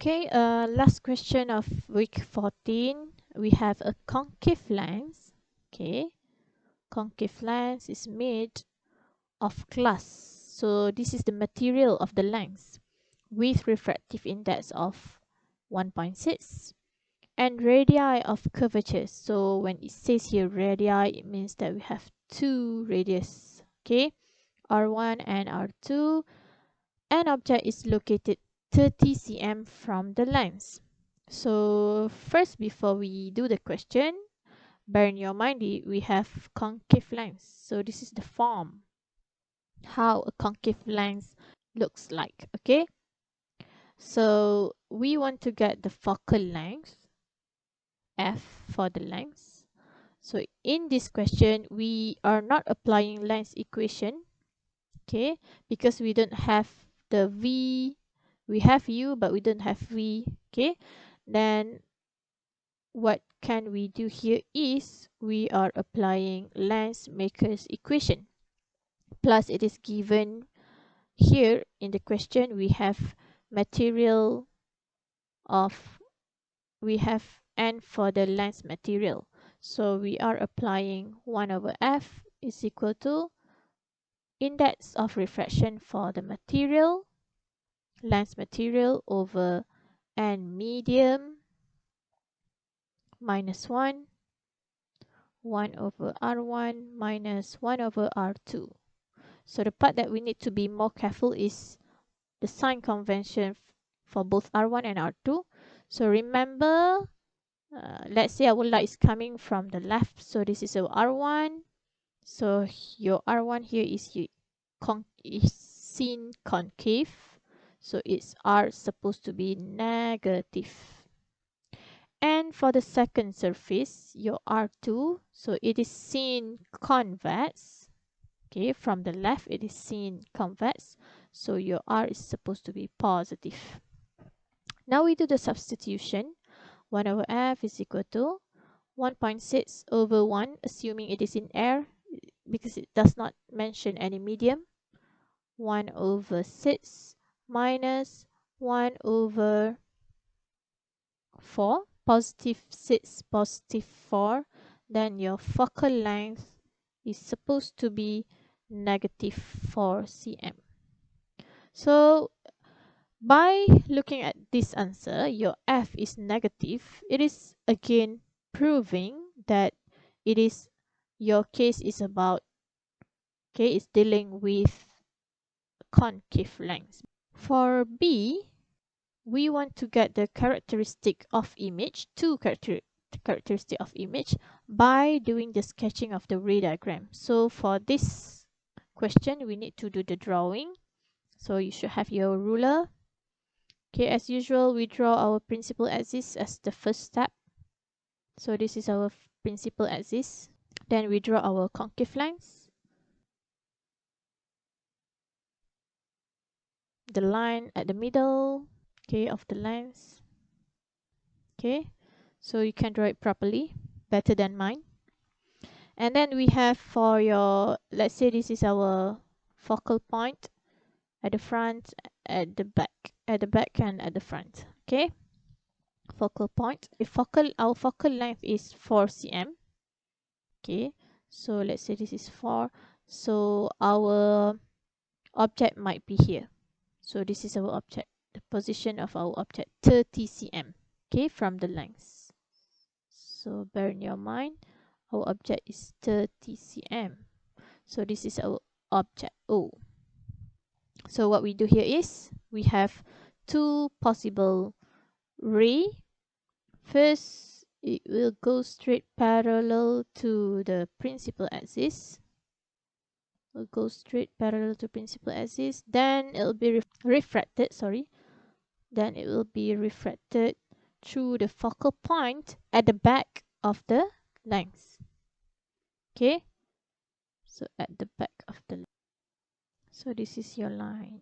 Okay, last question of week 14. We have a concave lens. Okay, concave lens is made of glass. So this is the material of the lens with refractive index of 1.6 and radii of curvature. So when it says here radii, it means that we have two radius. Okay, R1 and R2. An object is located 30 cm from the lens. So first, before we do the question, bear in your mind we have concave lens. So this is the form, how a concave lens looks like. Okay, so we want to get the focal length, f for the lens. So in this question, we are not applying lens equation, okay, because we don't have the v. We have u but we don't have v. Okay, then what can we do here is we are applying lens maker's equation, plus it is given here in the question we have material of, we have n for the lens material, so we are applying 1 over f is equal to index of refraction for the material, lens material, over n medium minus 1 over R1 minus 1 over R2. So the part that we need to be more careful is the sign convention for both R1 and R2. So remember, let's say our light is coming from the left, so this is our R1. So your R1 here is seen concave, so its R supposed to be negative. And for the second surface, your R2, so it is seen convex. Okay, from the left it is seen convex, so your R is supposed to be positive. Now we do the substitution. 1 over f is equal to 1.6 over 1, assuming it is in air, because it does not mention any medium. 1 over 6 minus 1 over 4, positive 6, positive 4, then your focal length is supposed to be negative 4 cm. So by looking at this answer, your f is negative. It is again proving that it is, your case is about, okay, it's dealing with concave lens. For B, we want to get the characteristic of image, two characteristic of image, by doing the sketching of the ray diagram. So for this question, we need to do the drawing. So you should have your ruler. Okay, as usual, we draw our principal axis as the first step. So this is our principal axis. Then we draw our concave lens, the line at the middle, okay, of the lens. Okay, so you can draw it properly, better than mine. And then we have for your, let's say this is our focal point at the front, at the back and at the front. Okay, focal point. Our focal length is 4 cm. Okay, so let's say this is 4. So our object might be here. So this is our object, the position of our object, 30 cm. Okay, from the length. So bear in your mind, our object is 30 cm. So this is our object O. So what we do here is we have two possible ray. First, it will go straight parallel to the principal axis. Will go straight parallel to principal axis. Then it will be refracted. Then it will be refracted through the focal point at the back of the lens. Okay, so at the back of the lens. So this is your line.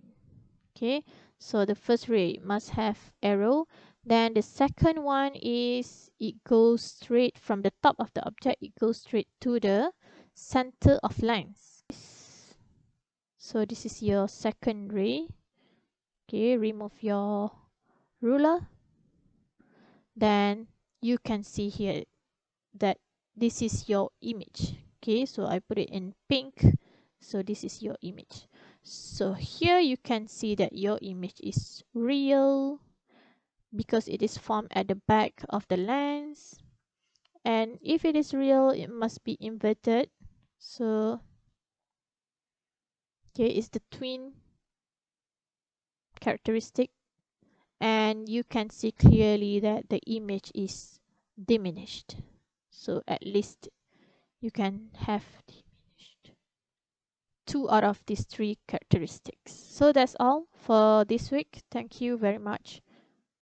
Okay, so the first ray must have arrow. Then the second one is it goes straight from the top of the object, it goes straight to the center of lens. So this is your second ray. Okay, remove your ruler, then you can see here that this is your image. Okay, so I put it in pink, so this is your image. So here you can see that your image is real because it is formed at the back of the lens, and if it is real it must be inverted. So here is the twin characteristic, and you can see clearly that the image is diminished. So at least you can have diminished two out of these three characteristics. So that's all for this week. Thank you very much.